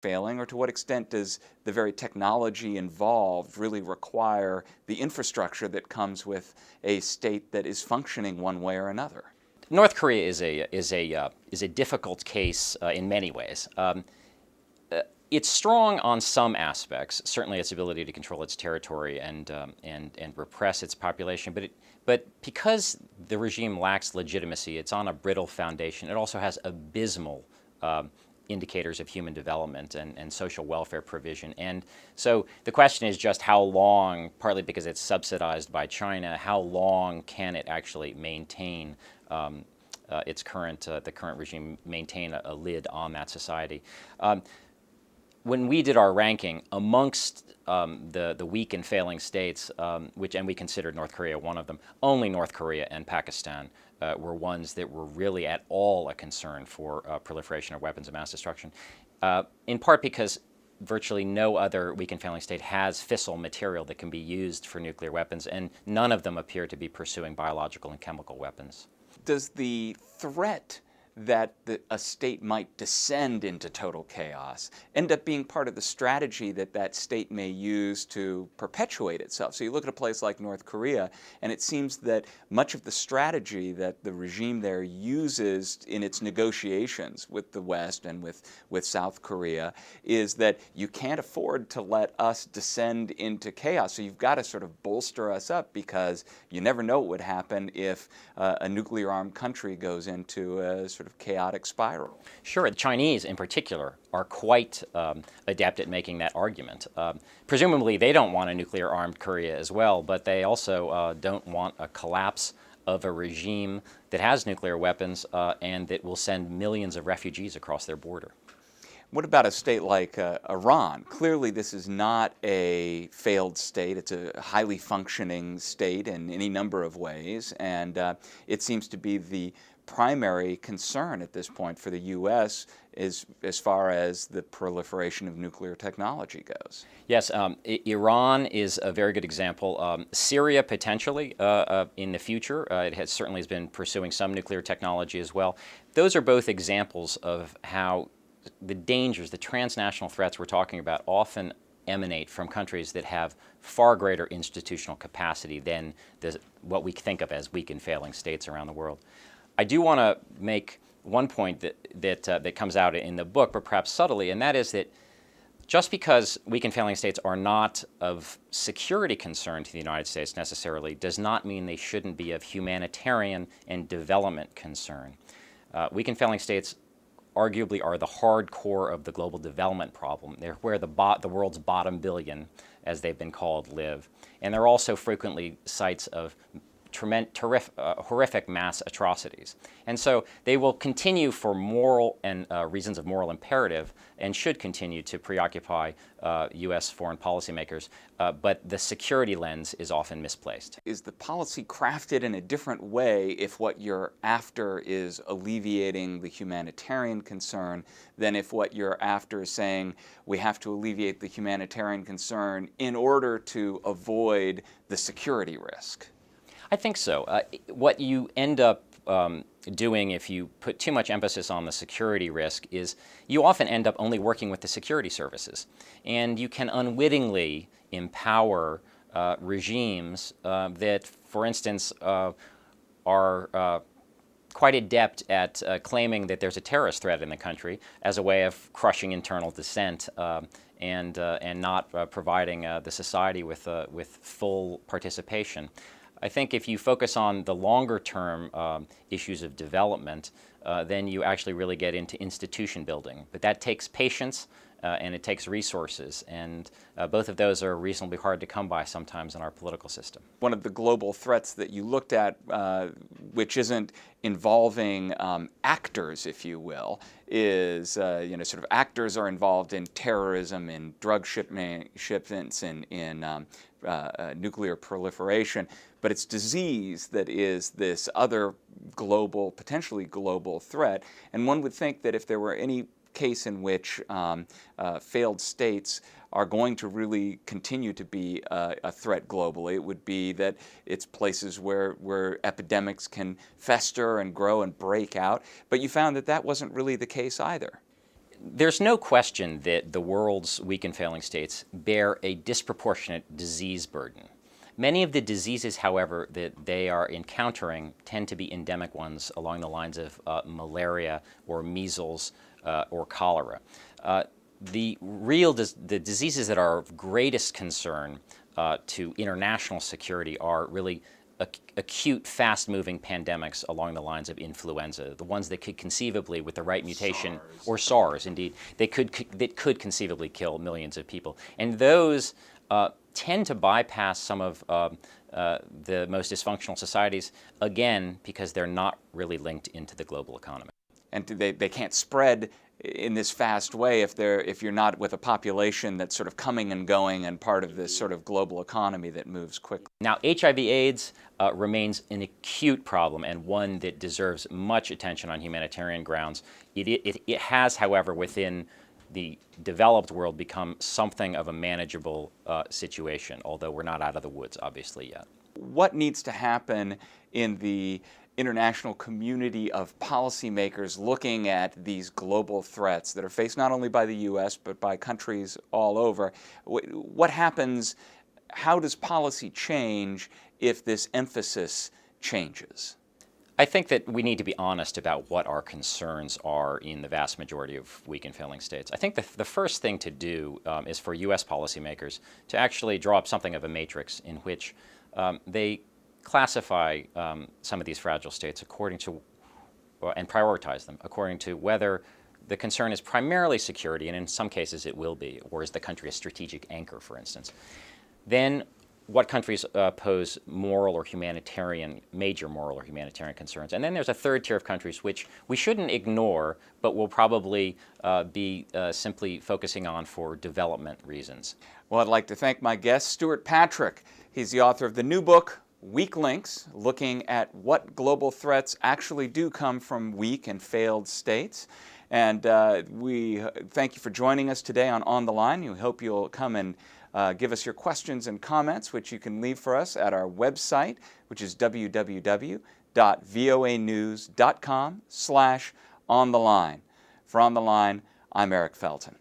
failing, or to what extent does the very technology involved really require the infrastructure that comes with a state that is functioning one way or another? North Korea is a difficult case in many ways. It's strong on some aspects, certainly its ability to control its territory and repress its population. But because the regime lacks legitimacy, it's on a brittle foundation. It also has abysmal indicators of human development and social welfare provision. And so the question is just how long, partly because it's subsidized by China, how long can it actually maintain the current regime maintain a lid on that society? When we did our ranking amongst the weak and failing states, and we considered North Korea one of them, only North Korea and Pakistan were ones that were really at all a concern for proliferation of weapons of mass destruction, in part because virtually no other weak and failing state has fissile material that can be used for nuclear weapons, and none of them appear to be pursuing biological and chemical weapons. Does the threat that a state might descend into total chaos end up being part of the strategy that that state may use to perpetuate itself? So you look at a place like North Korea, and it seems that much of the strategy that the regime there uses in its negotiations with the West and with South Korea is that you can't afford to let us descend into chaos. So you've got to sort of bolster us up, because you never know what would happen if a nuclear-armed country goes into a sort of chaotic spiral. Sure, the Chinese in particular are quite adept at making that argument. Presumably they don't want a nuclear-armed Korea as well, but they also don't want a collapse of a regime that has nuclear weapons and that will send millions of refugees across their border. What about a state like Iran? Clearly this is not a failed state. It's a highly functioning state in any number of ways, and it seems to be the primary concern at this point for the U.S. is as far as the proliferation of nuclear technology goes. Yes, Iran is a very good example. Syria potentially in the future. It certainly has been pursuing some nuclear technology as well. Those are both examples of how the dangers, the transnational threats we're talking about, often emanate from countries that have far greater institutional capacity than what we think of as weak and failing states around the world. I do want to make one point that comes out in the book, but perhaps subtly, and that is that just because weak and failing states are not of security concern to the United States necessarily does not mean they shouldn't be of humanitarian and development concern. Weak and failing states arguably are the hard core of the global development problem. They're where the world's bottom billion, as they've been called, live. And they're also frequently sites of horrific mass atrocities. And so they will continue for moral and reasons of moral imperative, and should continue to preoccupy U.S. foreign policymakers, but the security lens is often misplaced. Is the policy crafted in a different way if what you're after is alleviating the humanitarian concern than if what you're after is saying we have to alleviate the humanitarian concern in order to avoid the security risk? I think so. What you end up doing if you put too much emphasis on the security risk is you often end up only working with the security services. And you can unwittingly empower regimes that, for instance, are quite adept at claiming that there's a terrorist threat in the country as a way of crushing internal dissent and not providing the society with full participation. I think if you focus on the longer-term issues of development, then you actually really get into institution building. But that takes patience and it takes resources, and both of those are reasonably hard to come by sometimes in our political system. One of the global threats that you looked at, which isn't involving actors, if you will, is sort of actors are involved in terrorism, in drug shipments, in nuclear proliferation, but it's disease that is this other global, potentially global threat. And one would think that if there were any case in which failed states are going to really continue to be a threat globally, it would be that it's places where epidemics can fester and grow and break out. But you found that that wasn't really the case either. There's no question that the world's weak and failing states bear a disproportionate disease burden. Many of the diseases, however, that they are encountering tend to be endemic ones along the lines of malaria or measles or cholera. The diseases that are of greatest concern to international security are really acute, fast-moving pandemics along the lines of influenza, the ones that could conceivably, with the right mutation, or SARS, indeed, that could conceivably kill millions of people. And those tend to bypass some of the most dysfunctional societies, again, because they're not really linked into the global economy. And they can't spread in this fast way if you're not with a population that's sort of coming and going and part of this sort of global economy that moves quickly. Now, HIV/AIDS remains an acute problem and one that deserves much attention on humanitarian grounds. It has, however, within the developed world become something of a manageable situation, although we're not out of the woods, obviously, yet. What needs to happen in the international community of policymakers looking at these global threats that are faced not only by the U.S. but by countries all over? What happens, how does policy change if this emphasis changes? I think that we need to be honest about what our concerns are in the vast majority of weak and failing states. I think the first thing to do is for U.S. policymakers to actually draw up something of a matrix in which they classify some of these fragile states according to, and prioritize them according to whether the concern is primarily security, and in some cases it will be, or is the country a strategic anchor, for instance. Then what countries pose moral or humanitarian, major moral or humanitarian concerns. And then there's a third tier of countries which we shouldn't ignore, but will probably be simply focusing on for development reasons. Well, I'd like to thank my guest, Stewart Patrick. He's the author of the new book, Weak Links, looking at what global threats actually do come from weak and failed states. And we thank you for joining us today on the Line. We hope you'll come and give us your questions and comments, which you can leave for us at our website, which is www.voanews.com/ontheline. For On the Line, I'm Eric Felten.